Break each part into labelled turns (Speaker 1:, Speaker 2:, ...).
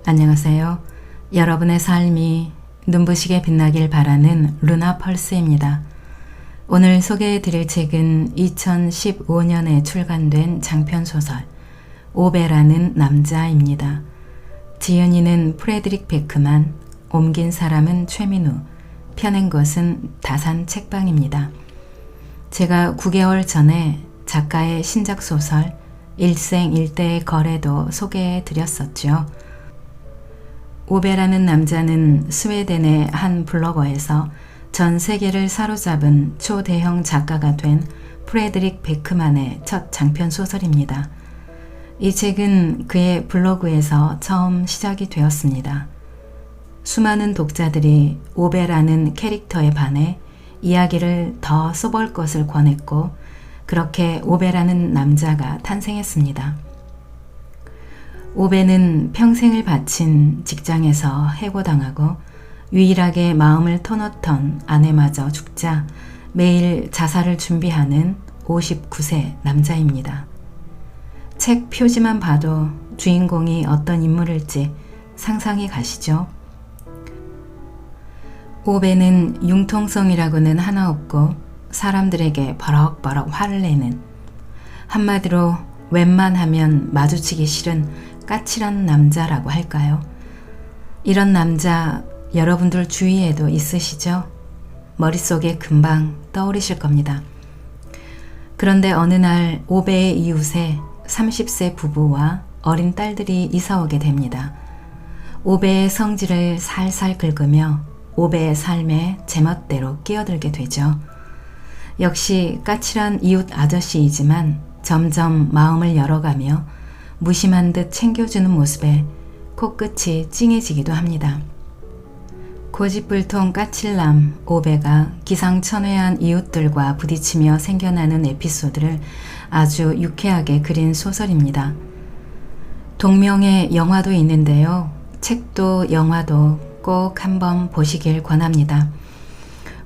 Speaker 1: 안녕하세요. 여러분의 삶이 눈부시게 빛나길 바라는 루나 펄스입니다. 오늘 소개해 드릴 책은 2015년에 출간된 장편소설 오베라는 남자입니다. 지은이는 프레드릭 베크만, 옮긴 사람은 최민우, 펴낸 것은 다산 책방입니다. 제가 9개월 전에 작가의 신작 소설 일생일대의 거래도 소개해 드렸었죠. 오베라는 남자는 스웨덴의 한 블로거에서 전 세계를 사로잡은 초대형 작가가 된 프레드릭 베크만의 첫 장편 소설입니다. 이 책은 그의 블로그에서 처음 시작이 되었습니다. 수많은 독자들이 오베라는 캐릭터에 반해 이야기를 더 써볼 것을 권했고, 그렇게 오베라는 남자가 탄생했습니다. 오베는 평생을 바친 직장에서 해고당하고 유일하게 마음을 터놓던 아내마저 죽자 매일 자살을 준비하는 59세 남자입니다. 책 표지만 봐도 주인공이 어떤 인물일지 상상이 가시죠? 오베는 융통성이라고는 하나 없고 사람들에게 버럭버럭 화를 내는, 한마디로 웬만하면 마주치기 싫은 까칠한 남자라고 할까요? 이런 남자 여러분들 주위에도 있으시죠? 머릿속에 금방 떠오르실 겁니다. 그런데 어느 날 오베의 이웃에 30세 부부와 어린 딸들이 이사오게 됩니다. 오베의 성질을 살살 긁으며 오베의 삶에 제멋대로 끼어들게 되죠. 역시 까칠한 이웃 아저씨이지만 점점 마음을 열어가며 무심한 듯 챙겨주는 모습에 코끝이 찡해지기도 합니다. 고집불통 까칠남 오베가 기상천외한 이웃들과 부딪히며 생겨나는 에피소드를 아주 유쾌하게 그린 소설입니다. 동명의 영화도 있는데요. 책도 영화도 꼭 한번 보시길 권합니다.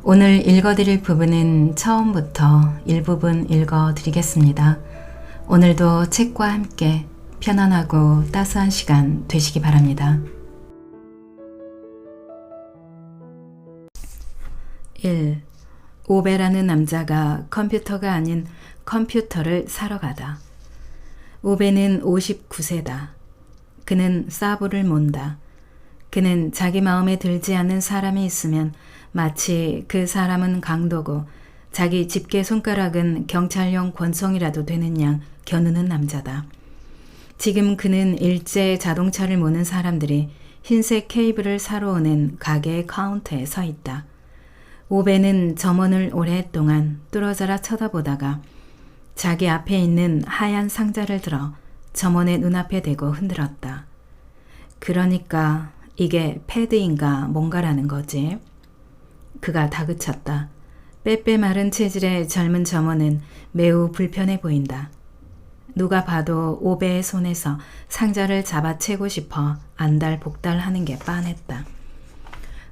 Speaker 1: 오늘 읽어드릴 부분은 처음부터 일부분 읽어드리겠습니다. 오늘도 책과 함께 편안하고 따스한 시간 되시기 바랍니다. 1. 오베라는 남자가 컴퓨터가 아닌 컴퓨터를 사러 가다. 오베는 59세다. 그는 사부를 몬다. 그는 자기 마음에 들지 않는 사람이 있으면 마치 그 사람은 강도고 자기 집게 손가락은 경찰용 권총이라도 되는 양 겨누는 남자다. 지금 그는 일제 자동차를 모는 사람들이 흰색 케이블을 사러 오는 가게의 카운터에 서 있다. 오베는 점원을 오랫동안 뚫어져라 쳐다보다가 자기 앞에 있는 하얀 상자를 들어 점원의 눈앞에 대고 흔들었다. 그러니까 이게 패드인가 뭔가라는 거지. 그가 다그쳤다. 빼빼 마른 체질의 젊은 점원은 매우 불편해 보인다. 누가 봐도 오베의 손에서 상자를 잡아채고 싶어 안달복달하는 게 빤했다.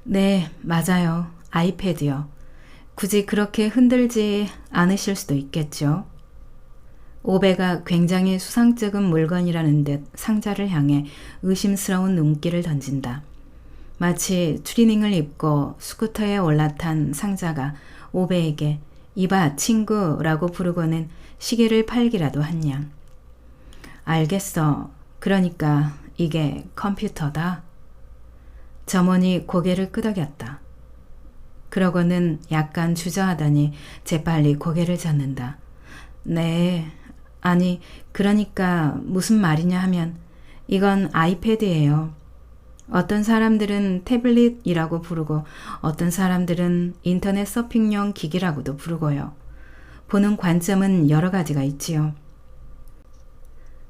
Speaker 1: 네, 맞아요. 아이패드요. 굳이 그렇게 흔들지 않으실 수도 있겠죠. 오베가 굉장히 수상쩍은 물건이라는 듯 상자를 향해 의심스러운 눈길을 던진다. 마치 추리닝을 입고 스쿠터에 올라탄 상자가 오베에게 이봐 친구라고 부르고는 시계를 팔기라도 한 양. 알겠어. 그러니까 이게 컴퓨터다. 점원이 고개를 끄덕였다. 그러고는 약간 주저하더니 재빨리 고개를 젓는다. 네, 아니 그러니까 무슨 말이냐 하면 이건 아이패드예요. 어떤 사람들은 태블릿이라고 부르고 어떤 사람들은 인터넷 서핑용 기기라고도 부르고요. 보는 관점은 여러 가지가 있지요.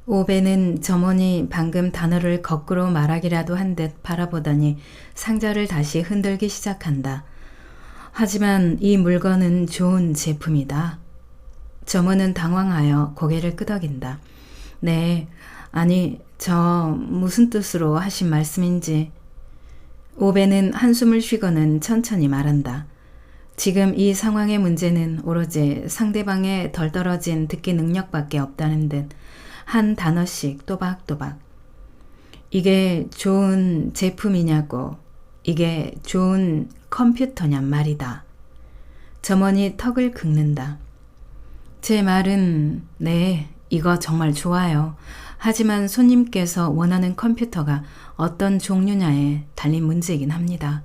Speaker 1: 오베는 점원이 방금 단어를 거꾸로 말하기라도 한 듯 바라보더니 상자를 다시 흔들기 시작한다. 하지만 이 물건은 좋은 제품이다. 점원은 당황하여 고개를 끄덕인다. 네, 아니 저 무슨 뜻으로 하신 말씀인지. 오베는 한숨을 쉬고는 천천히 말한다. 지금 이 상황의 문제는 오로지 상대방의 덜 떨어진 듣기 능력밖에 없다는 듯 한 단어씩 또박또박. 이게 좋은 제품이냐고. 이게 좋은 컴퓨터냔 말이다. 점원이 턱을 긁는다. 제 말은 네, 이거 정말 좋아요. 하지만 손님께서 원하는 컴퓨터가 어떤 종류냐에 달린 문제이긴 합니다.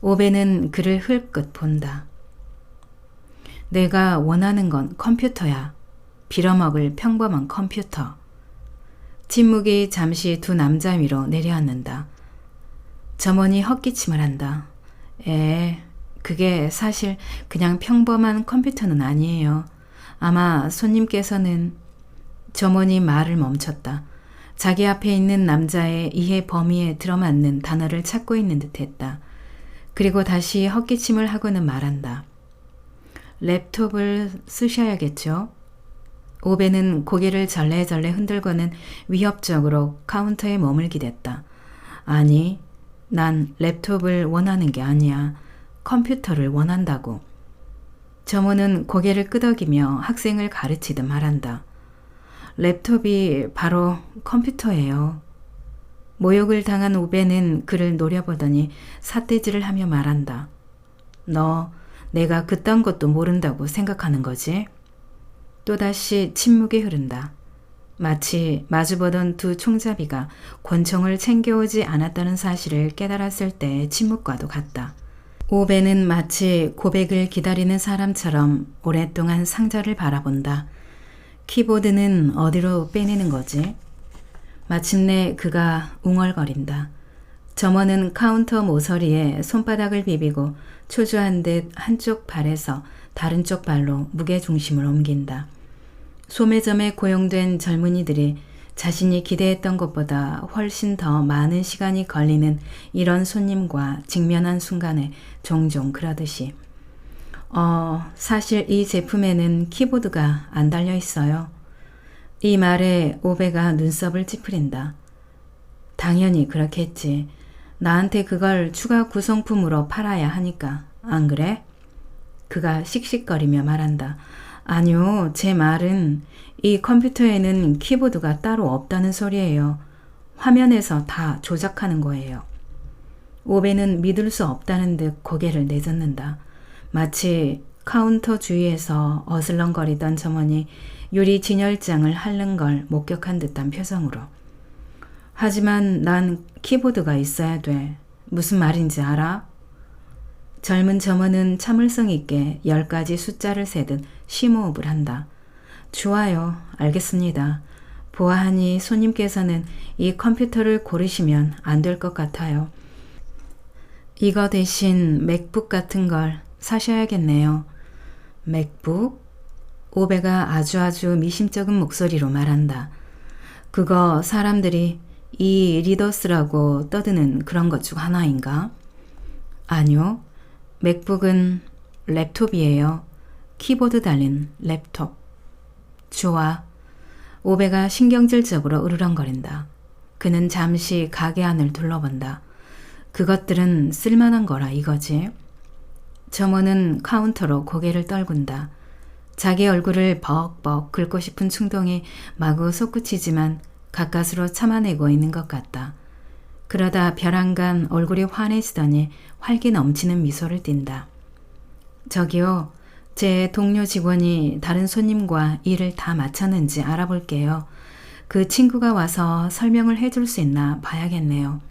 Speaker 1: 오베는 그를 흘끗 본다. 내가 원하는 건 컴퓨터야. 빌어먹을 평범한 컴퓨터. 침묵이 잠시 두 남자 위로 내려앉는다. 점원이 헛기침을 한다. 그게 사실 그냥 평범한 컴퓨터는 아니에요. 아마 손님께서는... 점원이 말을 멈췄다. 자기 앞에 있는 남자의 이해 범위에 들어맞는 단어를 찾고 있는 듯했다. 그리고 다시 헛기침을 하고는 말한다. 랩톱을 쓰셔야겠죠? 오베는 고개를 절레절레 흔들고는 위협적으로 카운터에 몸을 기댔다. 아니, 난 랩톱을 원하는 게 아니야. 컴퓨터를 원한다고. 점원은 고개를 끄덕이며 학생을 가르치듯 말한다. 랩톱이 바로 컴퓨터예요. 모욕을 당한 오베는 그를 노려보더니 삿대질을 하며 말한다. 너 내가 그딴 것도 모른다고 생각하는 거지? 또다시 침묵이 흐른다. 마치 마주보던 두 총잡이가 권총을 챙겨오지 않았다는 사실을 깨달았을 때의 침묵과도 같다. 오베는 마치 고백을 기다리는 사람처럼 오랫동안 상자를 바라본다. 키보드는 어디로 빼내는 거지? 마침내 그가 웅얼거린다. 점원은 카운터 모서리에 손바닥을 비비고 초조한 듯 한쪽 발에서 다른 쪽 발로 무게중심을 옮긴다. 소매점에 고용된 젊은이들이 자신이 기대했던 것보다 훨씬 더 많은 시간이 걸리는 이런 손님과 직면한 순간에 종종 그러듯이 사실 이 제품에는 키보드가 안 달려 있어요. 이 말에 오베가 눈썹을 찌푸린다. 당연히 그렇겠지. 나한테 그걸 추가 구성품으로 팔아야 하니까. 안 그래? 그가 씩씩거리며 말한다. 아니요, 제 말은 이 컴퓨터에는 키보드가 따로 없다는 소리예요. 화면에서 다 조작하는 거예요. 오베는 믿을 수 없다는 듯 고개를 내젓는다. 마치 카운터 주위에서 어슬렁거리던 점원이 유리 진열장을 핥는 걸 목격한 듯한 표정으로. 하지만 난 키보드가 있어야 돼. 무슨 말인지 알아? 젊은 점원은 참을성 있게 10가지 숫자를 세듯 심호흡을 한다. 좋아요. 알겠습니다. 보아하니 손님께서는 이 컴퓨터를 고르시면 안 될 것 같아요. 이거 대신 맥북 같은 걸 사셔야겠네요. 맥북? 오베가 아주 미심쩍은 목소리로 말한다. 그거 사람들이 이 리더스라고 떠드는 그런 것 중 하나인가? 아니요. 맥북은 랩톱이에요. 키보드 달린 랩톱. 좋아. 오베가 신경질적으로 으르렁거린다. 그는 잠시 가게 안을 둘러본다. 그것들은 쓸만한 거라 이거지. 점원은 카운터로 고개를 떨군다. 자기 얼굴을 벅벅 긁고 싶은 충동이 마구 솟구치지만 가까스로 참아내고 있는 것 같다. 그러다 벼랑간 얼굴이 환해지더니 활기 넘치는 미소를 띈다. 저기요, 제 동료 직원이 다른 손님과 일을 다 마쳤는지 알아볼게요. 그 친구가 와서 설명을 해줄 수 있나 봐야겠네요.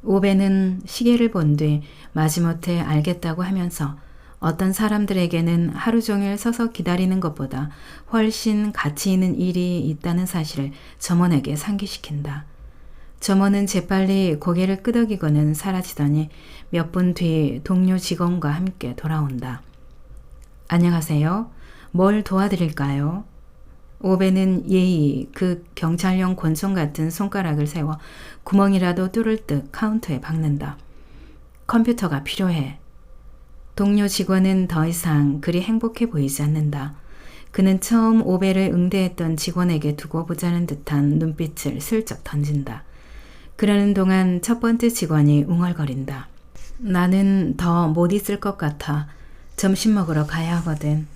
Speaker 1: 오베는 시계를 본 뒤 마지못해 알겠다고 하면서 어떤 사람들에게는 하루 종일 서서 기다리는 것보다 훨씬 가치 있는 일이 있다는 사실을 점원에게 상기시킨다. 점원은 재빨리 고개를 끄덕이고는 사라지더니 몇 분 뒤 동료 직원과 함께 돌아온다. 안녕하세요. 뭘 도와드릴까요? 오베는 예의 그 경찰용 권총 같은 손가락을 세워 구멍이라도 뚫을 듯 카운터에 박는다. 컴퓨터가 필요해. 동료 직원은 더 이상 그리 행복해 보이지 않는다. 그는 처음 오베를 응대했던 직원에게 두고 보자는 듯한 눈빛을 슬쩍 던진다. 그러는 동안 첫 번째 직원이 웅얼거린다. 나는 더 못 있을 것 같아. 점심 먹으러 가야 하거든.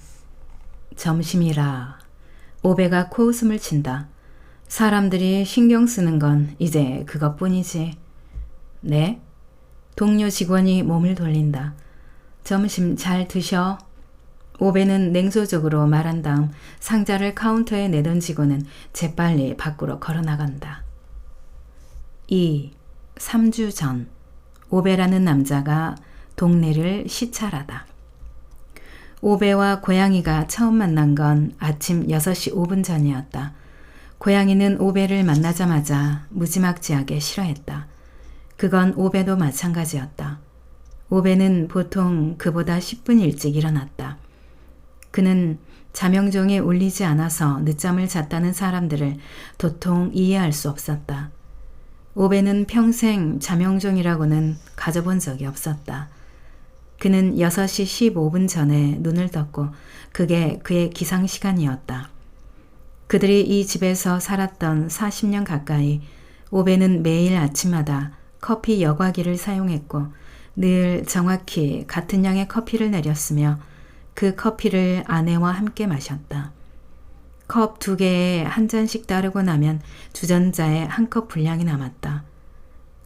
Speaker 1: 점심이라. 오베가 코웃음을 친다. 사람들이 신경 쓰는 건 이제 그것뿐이지. 네? 동료 직원이 몸을 돌린다. 점심 잘 드셔. 오베는 냉소적으로 말한 다음 상자를 카운터에 내던지고는 재빨리 밖으로 걸어나간다. 3주 전 오베라는 남자가 동네를 시찰하다. 오베와 고양이가 처음 만난 건 아침 6시 5분 전이었다. 고양이는 오베를 만나자마자 무지막지하게 싫어했다. 그건 오베도 마찬가지였다. 오베는 보통 그보다 10분 일찍 일어났다. 그는 자명종에 울리지 않아서 늦잠을 잤다는 사람들을 도통 이해할 수 없었다. 오베는 평생 자명종이라고는 가져본 적이 없었다. 그는 6시 15분 전에 눈을 떴고 그게 그의 기상시간이었다. 그들이 이 집에서 살았던 40년 가까이 오베는 매일 아침마다 커피 여과기를 사용했고 늘 정확히 같은 양의 커피를 내렸으며 그 커피를 아내와 함께 마셨다. 컵 2개에 한 잔씩 따르고 나면 주전자에 한 컵 분량이 남았다.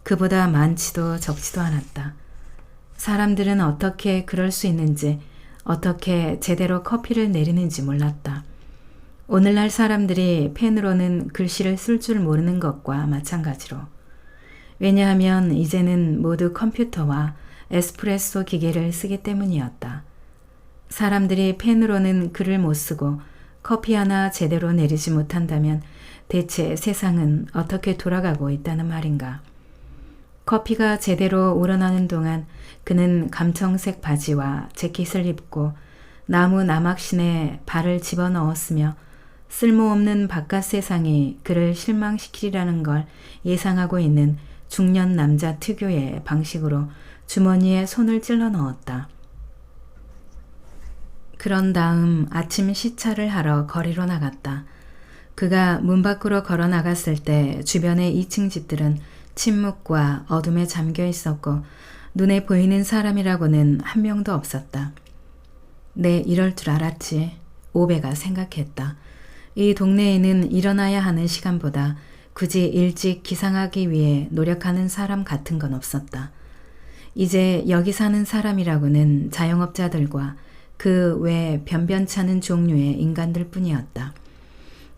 Speaker 1: 그보다 많지도 적지도 않았다. 사람들은 어떻게 그럴 수 있는지, 어떻게 제대로 커피를 내리는지 몰랐다. 오늘날 사람들이 펜으로는 글씨를 쓸 줄 모르는 것과 마찬가지로. 왜냐하면 이제는 모두 컴퓨터와 에스프레소 기계를 쓰기 때문이었다. 사람들이 펜으로는 글을 못 쓰고 커피 하나 제대로 내리지 못한다면 대체 세상은 어떻게 돌아가고 있다는 말인가. 커피가 제대로 우러나는 동안 그는 감청색 바지와 재킷을 입고 나무 나막신에 발을 집어넣었으며 쓸모없는 바깥 세상이 그를 실망시키리라는 걸 예상하고 있는 중년 남자 특유의 방식으로 주머니에 손을 찔러 넣었다. 그런 다음 아침 시찰을 하러 거리로 나갔다. 그가 문 밖으로 걸어 나갔을 때 주변의 2층 집들은 침묵과 어둠에 잠겨 있었고 눈에 보이는 사람이라고는 한 명도 없었다. 네, 이럴 줄 알았지. 오베가 생각했다. 이 동네에는 일어나야 하는 시간보다 굳이 일찍 기상하기 위해 노력하는 사람 같은 건 없었다. 이제 여기 사는 사람이라고는 자영업자들과 그 외 변변찮은 종류의 인간들 뿐이었다.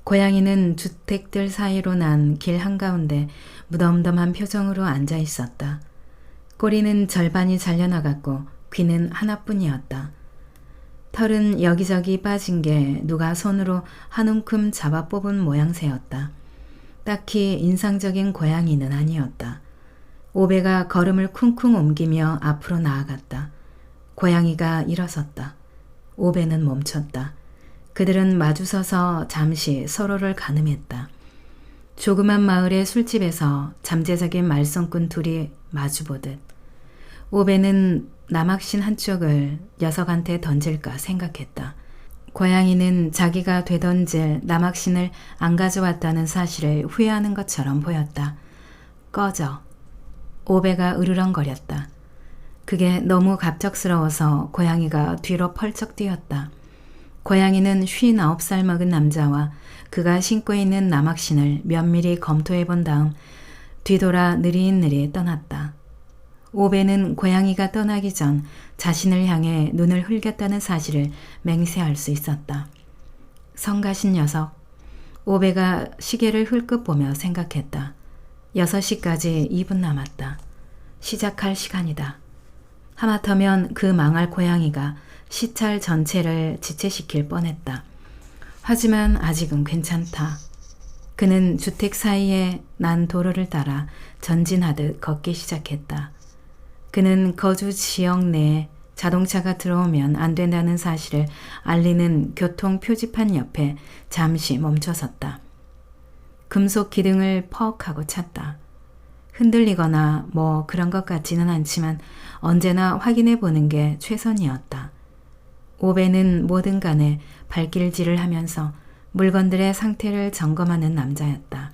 Speaker 1: 고양이는 주택들 사이로 난 길 한가운데 무덤덤한 표정으로 앉아 있었다. 꼬리는 절반이 잘려나갔고 귀는 하나뿐이었다. 털은 여기저기 빠진 게 누가 손으로 한 움큼 잡아 뽑은 모양새였다. 딱히 인상적인 고양이는 아니었다. 오베가 걸음을 쿵쿵 옮기며 앞으로 나아갔다. 고양이가 일어섰다. 오베는 멈췄다. 그들은 마주서서 잠시 서로를 가늠했다. 조그만 마을의 술집에서 잠재적인 말썽꾼 둘이 마주보듯. 오베는 나막신 한쪽을 녀석한테 던질까 생각했다. 고양이는 자기가 되던질 나막신을 안 가져왔다는 사실을 후회하는 것처럼 보였다. 꺼져. 오베가 으르렁거렸다. 그게 너무 갑작스러워서 고양이가 뒤로 펄쩍 뛰었다. 고양이는 59살 먹은 남자와 그가 신고 있는 나막신을 면밀히 검토해 본 다음 뒤돌아 느릿느릿 떠났다. 오베는 고양이가 떠나기 전 자신을 향해 눈을 흘겼다는 사실을 맹세할 수 있었다. 성가신 녀석. 오베가 시계를 흘끗 보며 생각했다. 6시까지 2분 남았다. 시작할 시간이다. 하마터면 그 망할 고양이가 시찰 전체를 지체시킬 뻔했다. 하지만 아직은 괜찮다. 그는 주택 사이에 난 도로를 따라 전진하듯 걷기 시작했다. 그는 거주 지역 내에 자동차가 들어오면 안 된다는 사실을 알리는 교통 표지판 옆에 잠시 멈춰섰다. 금속 기둥을 퍽 하고 찼다. 흔들리거나 뭐 그런 것 같지는 않지만 언제나 확인해 보는 게 최선이었다. 오베는 뭐든 간에 발길질을 하면서 물건들의 상태를 점검하는 남자였다.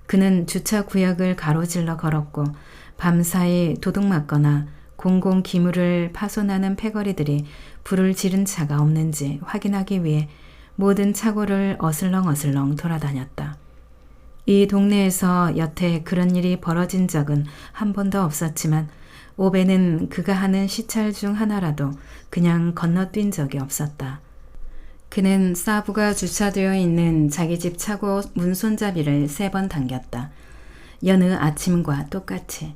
Speaker 1: 그는 주차 구역을 가로질러 걸었고 밤사이 도둑맞거나 공공 기물을 파손하는 패거리들이 불을 지른 차가 없는지 확인하기 위해 모든 차고를 어슬렁어슬렁 돌아다녔다. 이 동네에서 여태 그런 일이 벌어진 적은 한 번도 없었지만 오베는 그가 하는 시찰 중 하나라도 그냥 건너뛴 적이 없었다. 그는 사부가 주차되어 있는 자기 집 차고 문손잡이를 3번 당겼다. 여느 아침과 똑같이.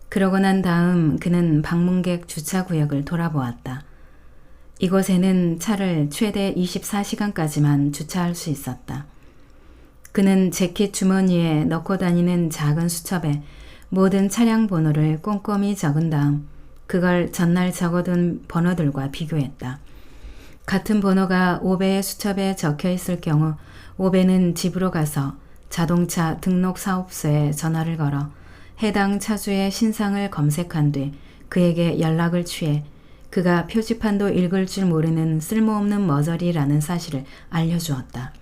Speaker 1: 그러고 난 다음 그는 방문객 주차구역을 돌아보았다. 이곳에는 차를 최대 24시간까지만 주차할 수 있었다. 그는 재킷 주머니에 넣고 다니는 작은 수첩에 모든 차량 번호를 꼼꼼히 적은 다음 그걸 전날 적어둔 번호들과 비교했다. 같은 번호가 오베의 수첩에 적혀 있을 경우 오베는 집으로 가서 자동차 등록사업소에 전화를 걸어 해당 차주의 신상을 검색한 뒤 그에게 연락을 취해 그가 표지판도 읽을 줄 모르는 쓸모없는 머저리라는 사실을 알려주었다.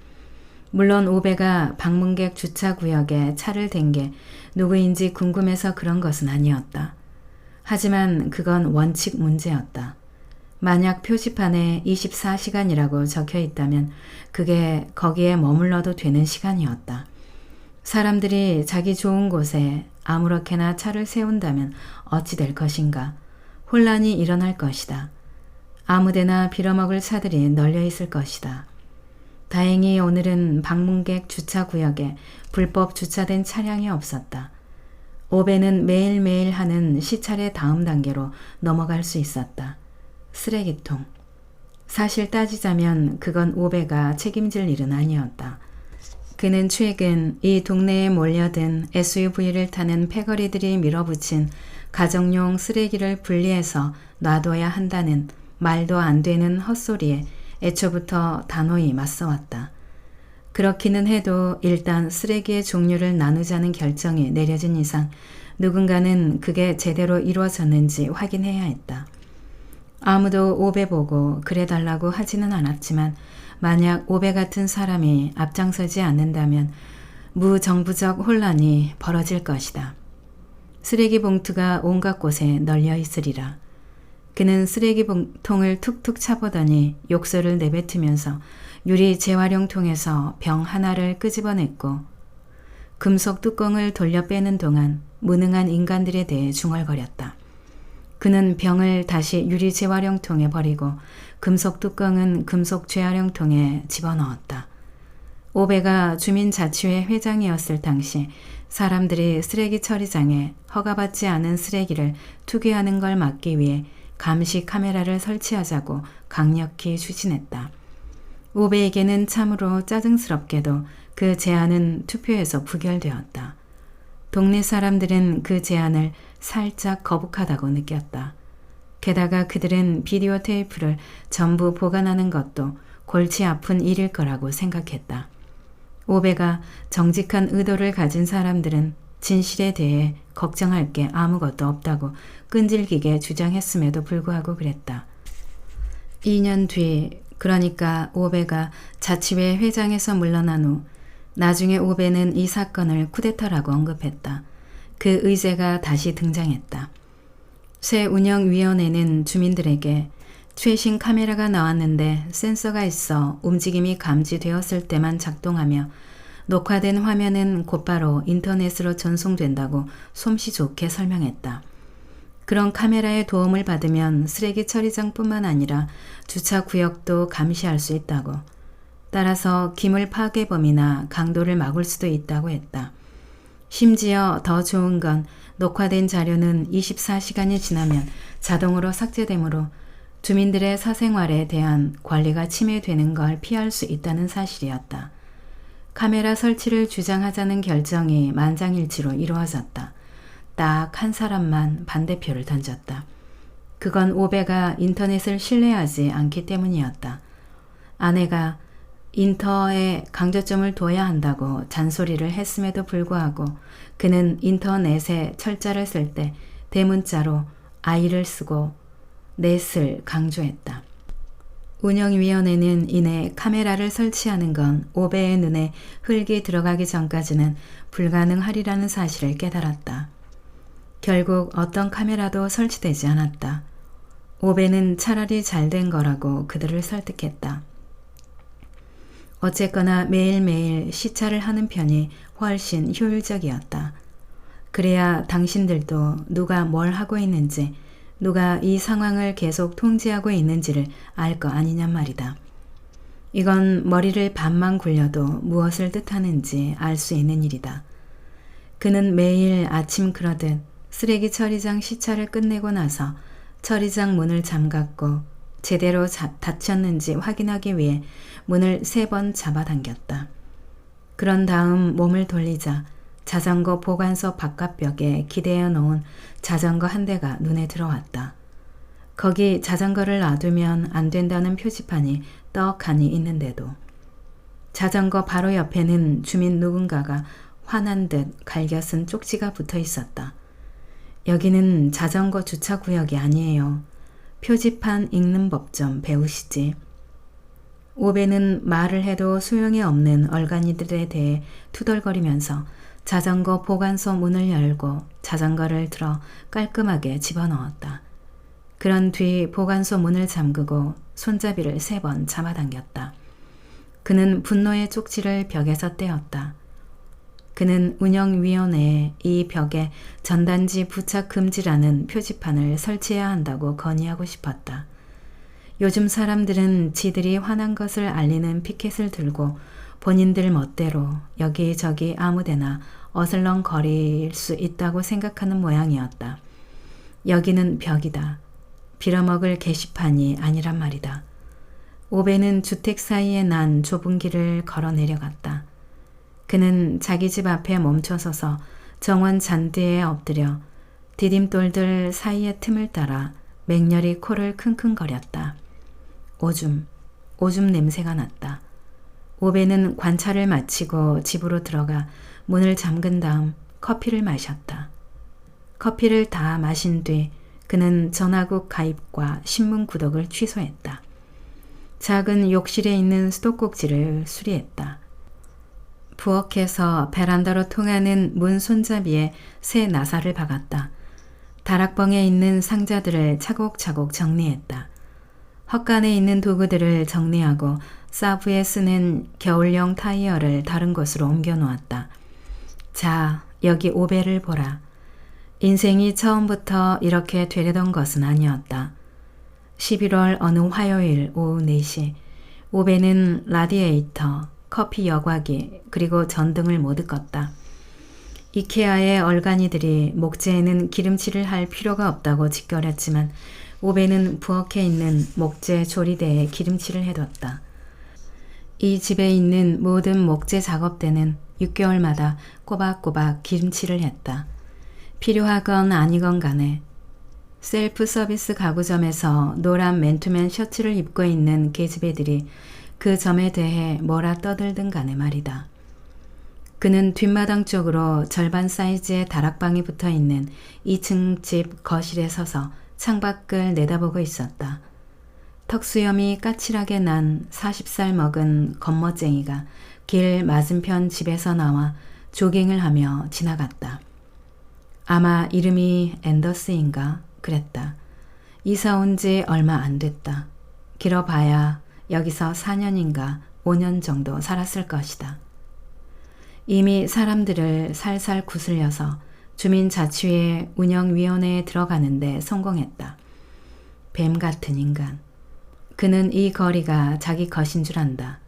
Speaker 1: 물론 오베가 방문객 주차구역에 차를 댄 게 누구인지 궁금해서 그런 것은 아니었다. 하지만 그건 원칙 문제였다. 만약 표지판에 24시간이라고 적혀 있다면 그게 거기에 머물러도 되는 시간이었다. 사람들이 자기 좋은 곳에 아무렇게나 차를 세운다면 어찌 될 것인가. 혼란이 일어날 것이다. 아무데나 빌어먹을 차들이 널려 있을 것이다. 다행히 오늘은 방문객 주차구역에 불법 주차된 차량이 없었다. 오베는 매일매일 하는 시찰의 다음 단계로 넘어갈 수 있었다. 쓰레기통. 사실 따지자면 그건 오베가 책임질 일은 아니었다. 그는 최근 이 동네에 몰려든 SUV를 타는 패거리들이 밀어붙인 가정용 쓰레기를 분리해서 놔둬야 한다는 말도 안 되는 헛소리에 애초부터 단호히 맞서왔다. 그렇기는 해도 일단 쓰레기의 종류를 나누자는 결정이 내려진 이상 누군가는 그게 제대로 이루어졌는지 확인해야 했다. 아무도 오베 보고 그래달라고 하지는 않았지만 만약 오베 같은 사람이 앞장서지 않는다면 무정부적 혼란이 벌어질 것이다. 쓰레기 봉투가 온갖 곳에 널려 있으리라. 그는 쓰레기 봉통을 툭툭 차보더니 욕설을 내뱉으면서 유리 재활용통에서 병 하나를 끄집어냈고 금속 뚜껑을 돌려 빼는 동안 무능한 인간들에 대해 중얼거렸다. 그는 병을 다시 유리 재활용통에 버리고 금속 뚜껑은 금속 재활용통에 집어넣었다. 오베가 주민자치회 회장이었을 당시 사람들이 쓰레기 처리장에 허가받지 않은 쓰레기를 투기하는 걸 막기 위해 감시 카메라를 설치하자고 강력히 추진했다. 오베에게는 참으로 짜증스럽게도 그 제안은 투표에서 부결되었다. 동네 사람들은 그 제안을 살짝 거북하다고 느꼈다. 게다가 그들은 비디오 테이프를 전부 보관하는 것도 골치 아픈 일일 거라고 생각했다. 오베가 정직한 의도를 가진 사람들은 진실에 대해 걱정할 게 아무것도 없다고 끈질기게 주장했음에도 불구하고 그랬다. 2년 뒤, 그러니까 오베가 자치회 회장에서 물러난 후 나중에 오베는 이 사건을 쿠데타라고 언급했다. 그 의제가 다시 등장했다. 새 운영위원회는 주민들에게 최신 카메라가 나왔는데 센서가 있어 움직임이 감지되었을 때만 작동하며 녹화된 화면은 곧바로 인터넷으로 전송된다고 솜씨 좋게 설명했다. 그런 카메라의 도움을 받으면 쓰레기 처리장뿐만 아니라 주차구역도 감시할 수 있다고. 따라서 기물 파괴범이나 강도를 막을 수도 있다고 했다. 심지어 더 좋은 건 녹화된 자료는 24시간이 지나면 자동으로 삭제되므로 주민들의 사생활에 대한 권리가 침해되는 걸 피할 수 있다는 사실이었다. 카메라 설치를 주장하자는 결정이 만장일치로 이루어졌다. 딱 한 사람만 반대표를 던졌다. 그건 오베가 인터넷을 신뢰하지 않기 때문이었다. 아내가 인터에 강조점을 둬야 한다고 잔소리를 했음에도 불구하고 그는 인터넷에 철자를 쓸 때 대문자로 I를 쓰고 넷을 강조했다. 운영위원회는 이내 카메라를 설치하는 건 오베의 눈에 흙이 들어가기 전까지는 불가능하리라는 사실을 깨달았다. 결국 어떤 카메라도 설치되지 않았다. 오베는 차라리 잘된 거라고 그들을 설득했다. 어쨌거나 매일매일 시차를 하는 편이 훨씬 효율적이었다. 그래야 당신들도 누가 뭘 하고 있는지, 누가 이 상황을 계속 통제하고 있는지를 알 거 아니냔 말이다. 이건 머리를 반만 굴려도 무엇을 뜻하는지 알 수 있는 일이다. 그는 매일 아침 그러듯 쓰레기 처리장 시차를 끝내고 나서 처리장 문을 잠갔고 제대로 닫혔는지 확인하기 위해 문을 3번 잡아당겼다. 그런 다음 몸을 돌리자 자전거 보관소 바깥벽에 기대어 놓은 자전거 한 대가 눈에 들어왔다. 거기 자전거를 놔두면 안 된다는 표지판이 떡하니 있는데도 자전거 바로 옆에는 주민 누군가가 화난 듯 갈겨 쓴 쪽지가 붙어 있었다. 여기는 자전거 주차구역이 아니에요. 표지판 읽는 법 좀 배우시지. 오베는 말을 해도 소용이 없는 얼간이들에 대해 투덜거리면서 자전거 보관소 문을 열고 자전거를 들어 깔끔하게 집어넣었다. 그런 뒤 보관소 문을 잠그고 손잡이를 3번 잡아당겼다. 그는 분노의 쪽지를 벽에서 떼었다. 그는 운영위원회에 이 벽에 전단지 부착 금지라는 표지판을 설치해야 한다고 건의하고 싶었다. 요즘 사람들은 지들이 화난 것을 알리는 피켓을 들고 본인들 멋대로 여기저기 아무데나 어슬렁거릴 수 있다고 생각하는 모양이었다. 여기는 벽이다. 빌어먹을 게시판이 아니란 말이다. 오베는 주택 사이에 난 좁은 길을 걸어 내려갔다. 그는 자기 집 앞에 멈춰서서 정원 잔디에 엎드려 디딤돌들 사이의 틈을 따라 맹렬히 코를 킁킁거렸다. 오줌 냄새가 났다. 오베는 관찰을 마치고 집으로 들어가 문을 잠근 다음 커피를 마셨다. 커피를 다 마신 뒤 그는 전화국 가입과 신문 구독을 취소했다. 작은 욕실에 있는 수도꼭지를 수리했다. 부엌에서 베란다로 통하는 문 손잡이에 새 나사를 박았다. 다락방에 있는 상자들을 차곡차곡 정리했다. 헛간에 있는 도구들을 정리하고 사브에 쓰는 겨울용 타이어를 다른 곳으로 옮겨 놓았다. 자, 여기 오베를 보라. 인생이 처음부터 이렇게 되려던 것은 아니었다. 11월 어느 화요일 오후 4시 오베는 라디에이터, 커피 여과기 그리고 전등을 모두 껐다. 이케아의 얼간이들이 목재에는 기름칠을 할 필요가 없다고 직결했지만 오베는 부엌에 있는 목재 조리대에 기름칠을 해뒀다. 이 집에 있는 모든 목재 작업대는 6개월마다 꼬박꼬박 기름칠을 했다. 필요하건 아니건 간에 셀프 서비스 가구점에서 노란 맨투맨 셔츠를 입고 있는 계집애들이 그 점에 대해 뭐라 떠들든 간에 말이다. 그는 뒷마당 쪽으로 절반 사이즈의 다락방이 붙어 있는 2층 집 거실에 서서 창밖을 내다보고 있었다. 턱수염이 까칠하게 난 40살 먹은 겉멋쟁이가 길 맞은편 집에서 나와 조깅을 하며 지나갔다. 아마 이름이 앤더스인가 그랬다. 이사 온 지 얼마 안 됐다. 길어봐야 여기서 4년인가 5년 정도 살았을 것이다. 이미 사람들을 살살 구슬려서 주민자치회 운영위원회에 들어가는데 성공했다. 뱀 같은 인간. 그는 이 거리가 자기 것인 줄 안다.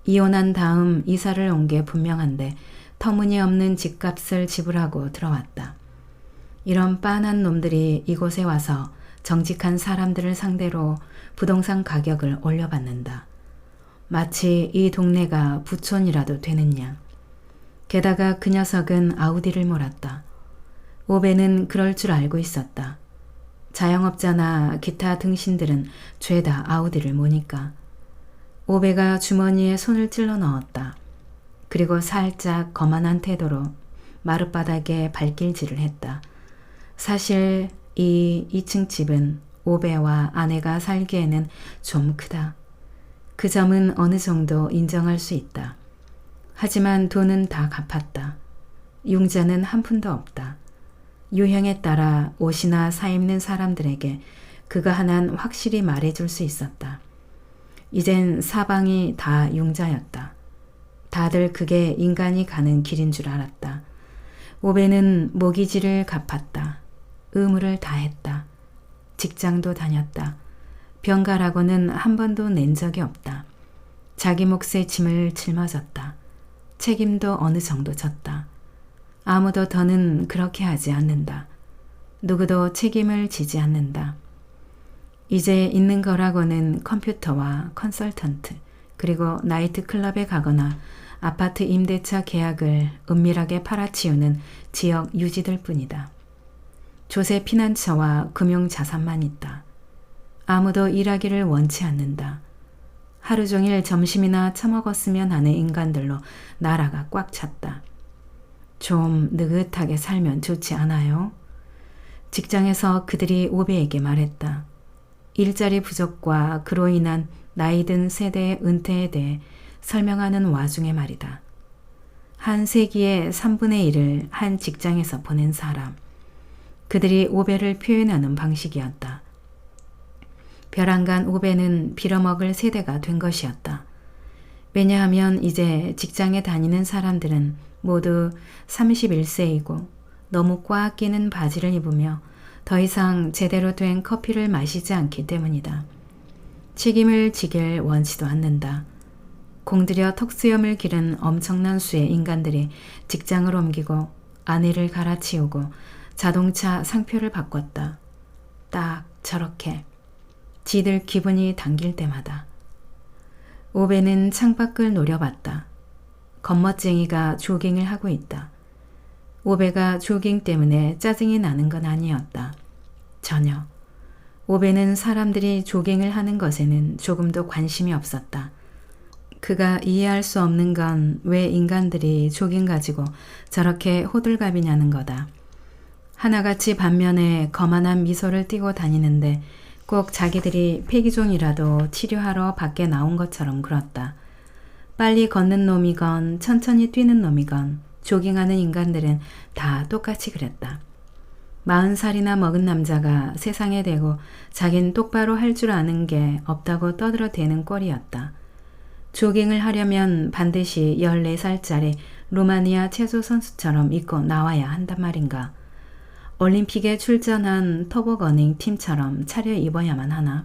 Speaker 1: 이혼한 다음 이사를 온 게 분명한데 터무니없는 집값을 지불하고 들어왔다. 이런 빤한 놈들이 이곳에 와서 정직한 사람들을 상대로 부동산 가격을 올려받는다. 마치 이 동네가 부촌이라도 되는 양. 게다가 그 녀석은 아우디를 몰았다. 오베는 그럴 줄 알고 있었다. 자영업자나 기타 등신들은 죄다 아우디를 모니까. 오베가 주머니에 손을 찔러 넣었다. 그리고 살짝 거만한 태도로 마룻바닥에 발길질을 했다. 사실 이 2층 집은 오베와 아내가 살기에는 좀 크다. 그 점은 어느 정도 인정할 수 있다. 하지만 돈은 다 갚았다. 융자는 한 푼도 없다. 유형에 따라 옷이나 사 입는 사람들에게 그가 하나는 확실히 말해줄 수 있었다. 이젠 사방이 다 융자였다. 다들 그게 인간이 가는 길인 줄 알았다. 오베는 모기지를 갚았다. 의무를 다했다. 직장도 다녔다. 병가라고는 한 번도 낸 적이 없다. 자기 몫의 짐을 짊어졌다. 책임도 어느 정도 졌다. 아무도 더는 그렇게 하지 않는다. 누구도 책임을 지지 않는다. 이제 있는 거라고는 컴퓨터와 컨설턴트, 그리고 나이트클럽에 가거나 아파트 임대차 계약을 은밀하게 팔아치우는 지역 유지들 뿐이다. 조세 피난처와 금융자산만 있다. 아무도 일하기를 원치 않는다. 하루 종일 점심이나 처먹었으면 하는 인간들로 나라가 꽉 찼다. 좀 느긋하게 살면 좋지 않아요? 직장에서 그들이 오베에게 말했다. 일자리 부족과 그로 인한 나이든 세대의 은퇴에 대해 설명하는 와중에 말이다. 한 세기의 3분의 1을 한 직장에서 보낸 사람. 그들이 오베를 표현하는 방식이었다. 벼랑간 오베는 빌어먹을 세대가 된 것이었다. 왜냐하면 이제 직장에 다니는 사람들은 모두 31세이고 너무 꽉 끼는 바지를 입으며 더 이상 제대로 된 커피를 마시지 않기 때문이다. 책임을 지길 원치도 않는다. 공들여 턱수염을 기른 엄청난 수의 인간들이 직장을 옮기고 아내를 갈아치우고 자동차 상표를 바꿨다. 딱 저렇게. 지들 기분이 당길 때마다. 오베는 창밖을 노려봤다. 겉멋쟁이가 조깅을 하고 있다. 오베가 조깅 때문에 짜증이 나는 건 아니었다. 전혀. 오베는 사람들이 조깅을 하는 것에는 조금도 관심이 없었다. 그가 이해할 수 없는 건 왜 인간들이 조깅 가지고 저렇게 호들갑이냐는 거다. 하나같이 반면에 거만한 미소를 띠고 다니는데 꼭 자기들이 폐기종이라도 치료하러 밖에 나온 것처럼 굴었다. 빨리 걷는 놈이건 천천히 뛰는 놈이건 조깅하는 인간들은 다 똑같이 그랬다. 40살이나 먹은 남자가 세상에 대고 자긴 똑바로 할 줄 아는 게 없다고 떠들어대는 꼴이었다. 조깅을 하려면 반드시 14살짜리 루마니아 체조 선수처럼 입고 나와야 한단 말인가. 올림픽에 출전한 터보거닝 팀처럼 차려 입어야만 하나.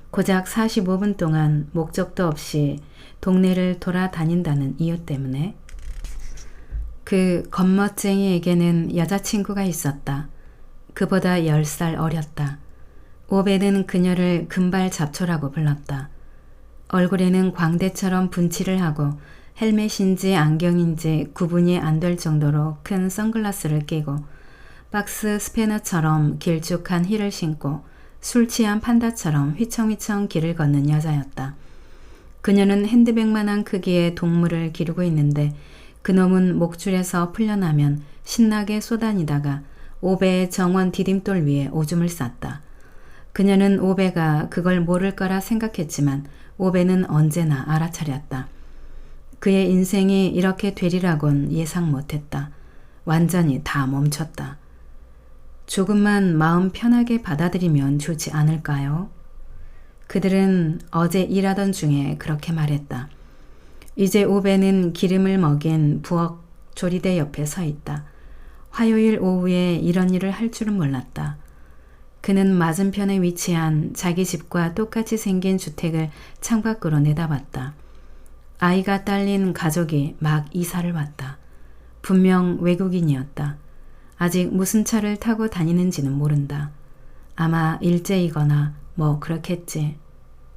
Speaker 1: 고작 45분 동안 목적도 없이 동네를 돌아다닌다는 이유 때문에. 그 겉멋쟁이에게는 여자친구가 있었다. 그보다 10살 어렸다. 오베는 그녀를 금발 잡초라고 불렀다. 얼굴에는 광대처럼 분칠을 하고 헬멧인지 안경인지 구분이 안 될 정도로 큰 선글라스를 끼고 박스 스패너처럼 길쭉한 힐을 신고 술 취한 판다처럼 휘청휘청 길을 걷는 여자였다. 그녀는 핸드백만한 크기의 동물을 기르고 있는데 그놈은 목줄에서 풀려나면 신나게 쏘다니다가 오베의 정원 디딤돌 위에 오줌을 쌌다. 그녀는 오베가 그걸 모를 거라 생각했지만 오베는 언제나 알아차렸다. 그의 인생이 이렇게 되리라곤 예상 못했다. 완전히 다 멈췄다. 조금만 마음 편하게 받아들이면 좋지 않을까요? 그들은 어제 일하던 중에 그렇게 말했다. 이제 오베는 기름을 먹인 부엌 조리대 옆에 서 있다. 화요일 오후에 이런 일을 할 줄은 몰랐다. 그는 맞은편에 위치한 자기 집과 똑같이 생긴 주택을 창밖으로 내다봤다. 아이가 딸린 가족이 막 이사를 왔다. 분명 외국인이었다. 아직 무슨 차를 타고 다니는지는 모른다. 아마 일제이거나 뭐 그렇겠지.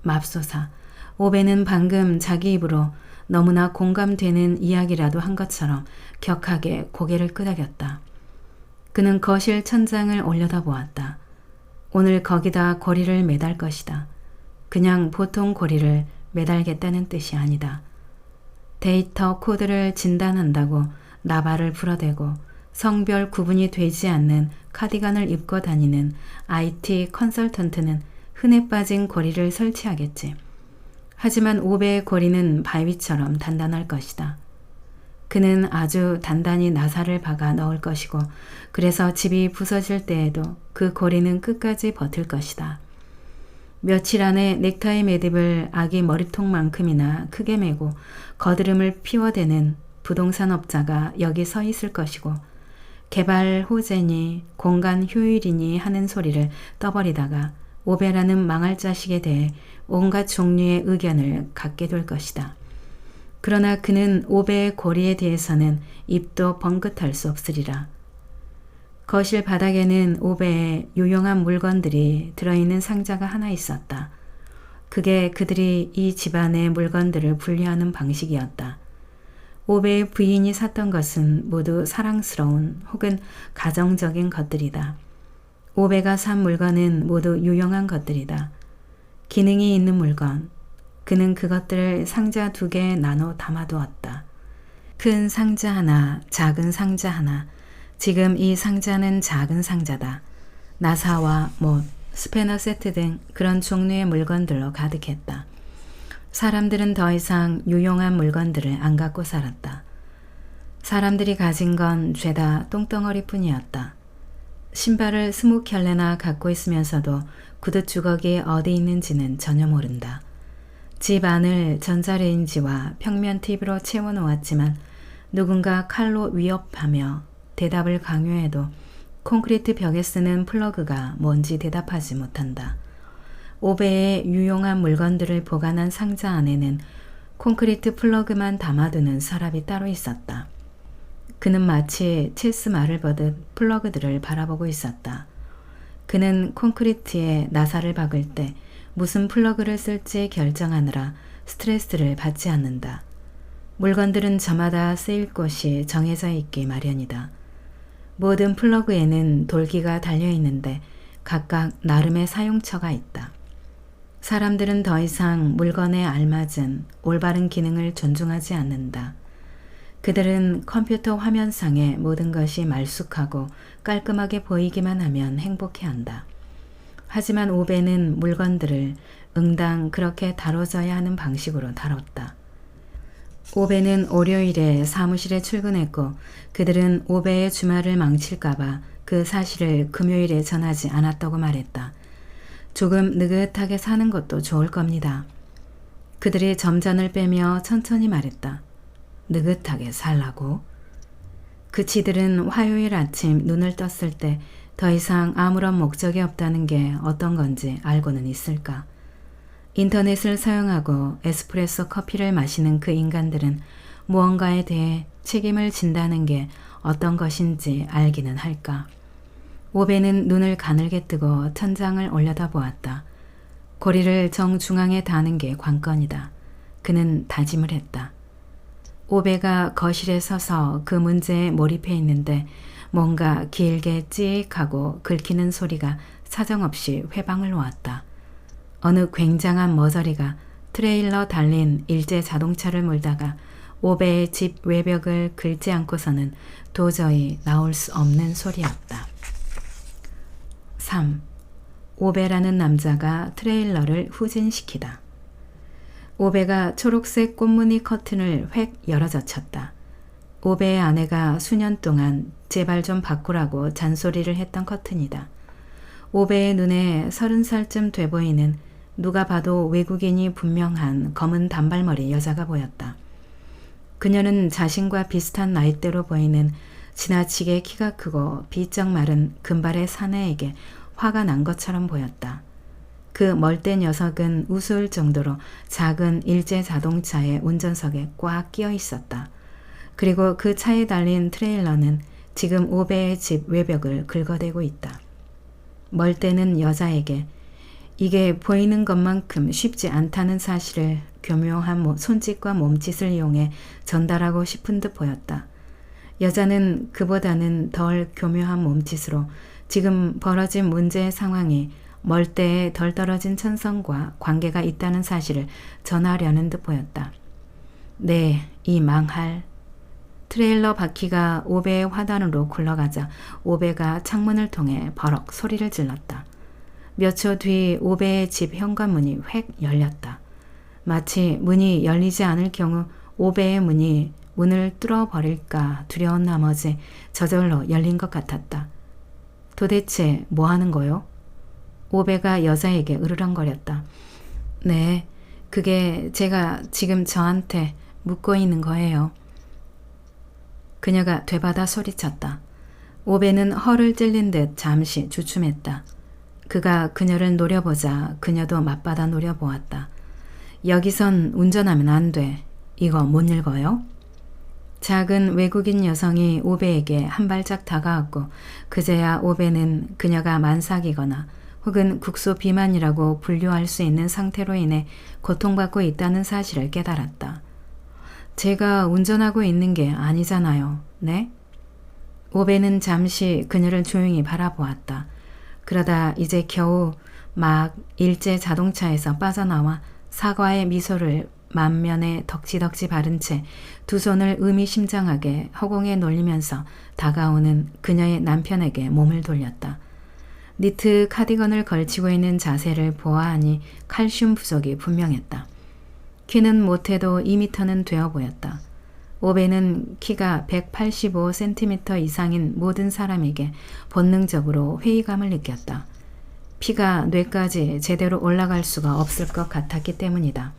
Speaker 1: 맙소사. 오베는 방금 자기 입으로 너무나 공감되는 이야기라도 한 것처럼 격하게 고개를 끄덕였다. 그는 거실 천장을 올려다보았다. 오늘 거기다 고리를 매달 것이다. 그냥 보통 고리를 매달겠다는 뜻이 아니다. 데이터 코드를 진단한다고 나발을 불어대고 성별 구분이 되지 않는 카디건을 입고 다니는 IT 컨설턴트는 흔해 빠진 고리를 설치하겠지. 하지만 오베의 고리는 바위처럼 단단할 것이다. 그는 아주 단단히 나사를 박아 넣을 것이고 그래서 집이 부서질 때에도 그 고리는 끝까지 버틸 것이다. 며칠 안에 넥타이 매듭을 아기 머리통만큼이나 크게 메고 거드름을 피워대는 부동산 업자가 여기 서 있을 것이고 개발 호재니 공간 효율이니 하는 소리를 떠버리다가 오베라는 망할 자식에 대해 온갖 종류의 의견을 갖게 될 것이다. 그러나 그는 오베의 고리에 대해서는 입도 벙긋할 수 없으리라. 거실 바닥에는 오베의 유용한 물건들이 들어있는 상자가 하나 있었다. 그게 그들이 이 집안의 물건들을 분류하는 방식이었다. 오베의 부인이 샀던 것은 모두 사랑스러운 혹은 가정적인 것들이다. 오베가 산 물건은 모두 유용한 것들이다. 기능이 있는 물건. 그는 그것들을 상자 2개에 나눠 담아두었다. 큰 상자 하나, 작은 상자 하나. 지금 이 상자는 작은 상자다. 나사와 못, 스패너 세트 등 그런 종류의 물건들로 가득했다. 사람들은 더 이상 유용한 물건들을 안 갖고 살았다. 사람들이 가진 건 죄다 똥덩어리뿐이었다. 신발을 20켤레나 갖고 있으면서도 구두 주걱이 어디 있는지는 전혀 모른다. 집 안을 전자레인지와 평면 TV로 채워놓았지만 누군가 칼로 위협하며 대답을 강요해도 콘크리트 벽에 쓰는 플러그가 뭔지 대답하지 못한다. 오베의 유용한 물건들을 보관한 상자 안에는 콘크리트 플러그만 담아두는 서랍이 따로 있었다. 그는 마치 체스 말을 보듯 플러그들을 바라보고 있었다. 그는 콘크리트에 나사를 박을 때 무슨 플러그를 쓸지 결정하느라 스트레스를 받지 않는다. 물건들은 저마다 쓰일 곳이 정해져 있기 마련이다. 모든 플러그에는 돌기가 달려있는데 각각 나름의 사용처가 있다. 사람들은 더 이상 물건에 알맞은 올바른 기능을 존중하지 않는다. 그들은 컴퓨터 화면상의 모든 것이 말쑥하고 깔끔하게 보이기만 하면 행복해한다. 하지만 오베는 물건들을 응당 그렇게 다뤄져야 하는 방식으로 다뤘다. 오베는 월요일에 사무실에 출근했고 그들은 오베의 주말을 망칠까봐 그 사실을 금요일에 전하지 않았다고 말했다. 조금 느긋하게 사는 것도 좋을 겁니다. 그들이 점잔을 빼며 천천히 말했다. 느긋하게 살라고? 그치들은 화요일 아침 눈을 떴을 때 더 이상 아무런 목적이 없다는 게 어떤 건지 알고는 있을까? 인터넷을 사용하고 에스프레소 커피를 마시는 그 인간들은 무언가에 대해 책임을 진다는 게 어떤 것인지 알기는 할까? 오베는 눈을 가늘게 뜨고 천장을 올려다보았다. 고리를 정중앙에 다는 게 관건이다. 그는 다짐을 했다. 오베가 거실에 서서 그 문제에 몰입해 있는데 뭔가 길게 찌익하고 긁히는 소리가 사정없이 회방을 놓았다. 어느 굉장한 머저리가 트레일러 달린 일제 자동차를 몰다가 오베의 집 외벽을 긁지 않고서는 도저히 나올 수 없는 소리였다. 3. 오베라는 남자가 트레일러를 후진시키다. 오베가 초록색 꽃무늬 커튼을 획 열어젖혔다. 오베의 아내가 수년 동안 제발 좀 바꾸라고 잔소리를 했던 커튼이다. 오베의 눈에 30살쯤 돼 보이는 누가 봐도 외국인이 분명한 검은 단발머리 여자가 보였다. 그녀는 자신과 비슷한 나이대로 보이는 지나치게 키가 크고 비쩍 마른 금발의 사내에게 화가 난 것처럼 보였다. 그 멀대 녀석은 우스울 정도로 작은 일제 자동차의 운전석에 꽉 끼어 있었다. 그리고 그 차에 달린 트레일러는 지금 오베의 집 외벽을 긁어대고 있다. 멀대는 여자에게 이게 보이는 것만큼 쉽지 않다는 사실을 교묘한 손짓과 몸짓을 이용해 전달하고 싶은 듯 보였다. 여자는 그보다는 덜 교묘한 몸짓으로 지금 벌어진 문제의 상황이 멀대에 덜 떨어진 천성과 관계가 있다는 사실을 전하려는 듯 보였다. 네, 이 망할. 트레일러 바퀴가 오베의 화단으로 굴러가자 오베가 창문을 통해 버럭 소리를 질렀다. 몇 초 뒤 오베의 집 현관문이 획 열렸다. 마치 문이 열리지 않을 경우 오베의 문이 문을 뚫어버릴까 두려운 나머지 저절로 열린 것 같았다. 도대체 뭐 하는 거요? 오베가 여자에게 으르렁거렸다. 네, 그게 제가 지금 저한테 묻고 있는 거예요. 그녀가 되받아 소리쳤다. 오베는 허를 찔린 듯 잠시 주춤했다. 그가 그녀를 노려보자 그녀도 맞받아 노려보았다. 여기선 운전하면 안 돼. 이거 못 읽어요? 작은 외국인 여성이 오베에게 한 발짝 다가왔고 그제야 오베는 그녀가 만삭이거나 혹은 국소 비만이라고 분류할 수 있는 상태로 인해 고통받고 있다는 사실을 깨달았다. 제가 운전하고 있는 게 아니잖아요. 네? 오베는 잠시 그녀를 조용히 바라보았다. 그러다 이제 겨우 막 일제 자동차에서 빠져나와 사과의 미소를 만면에 덕지덕지 바른 채 두 손을 의미심장하게 허공에 놀리면서 다가오는 그녀의 남편에게 몸을 돌렸다. 니트 카디건을 걸치고 있는 자세를 보아하니 칼슘 부족이 분명했다. 키는 못해도 2미터는 되어 보였다. 오베는 키가 185cm 이상인 모든 사람에게 본능적으로 회의감을 느꼈다. 피가 뇌까지 제대로 올라갈 수가 없을 것 같았기 때문이다.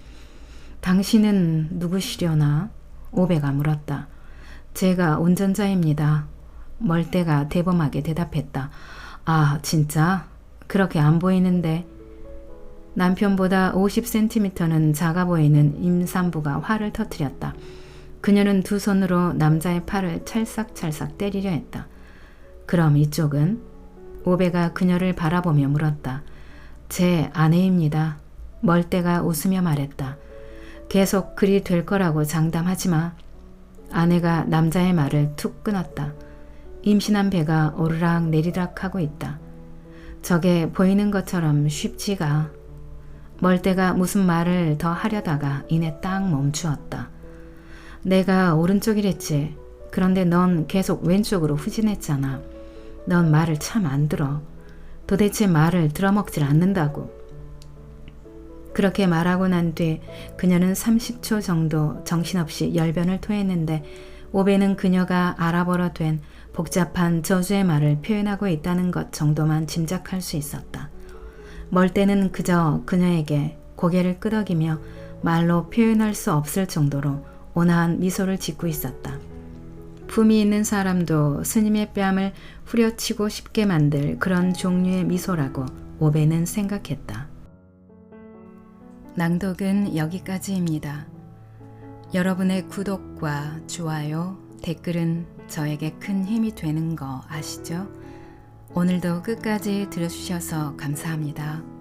Speaker 1: 당신은 누구시려나? 오베가 물었다. 제가 운전자입니다. 멀대가 대범하게 대답했다. 아, 진짜? 그렇게 안 보이는데. 남편보다 50cm는 작아 보이는 임산부가 화를 터뜨렸다. 그녀는 두 손으로 남자의 팔을 찰싹찰싹 때리려 했다. 그럼 이쪽은? 오베가 그녀를 바라보며 물었다. 제 아내입니다. 멀대가 웃으며 말했다. 계속 그리 될 거라고 장담하지 마. 아내가 남자의 말을 툭 끊었다. 임신한 배가 오르락 내리락 하고 있다. 저게 보이는 것처럼 쉽지가. 멀대가 무슨 말을 더 하려다가 이내 딱 멈추었다. 내가 오른쪽이랬지. 그런데 넌 계속 왼쪽으로 후진했잖아. 넌 말을 참 안 들어. 도대체 말을 들어먹질 않는다고. 그렇게 말하고 난 뒤 그녀는 30초 정도 정신없이 열변을 토했는데 오베는 그녀가 아랍어로 된 복잡한 저주의 말을 표현하고 있다는 것 정도만 짐작할 수 있었다. 멀때는 그저 그녀에게 고개를 끄덕이며 말로 표현할 수 없을 정도로 온화한 미소를 짓고 있었다. 품이 있는 사람도 스님의 뺨을 후려치고 싶게 만들 그런 종류의 미소라고 오베는 생각했다. 낭독은 여기까지입니다. 여러분의 구독과 좋아요, 댓글은 저에게 큰 힘이 되는 거 아시죠? 오늘도 끝까지 들어주셔서 감사합니다.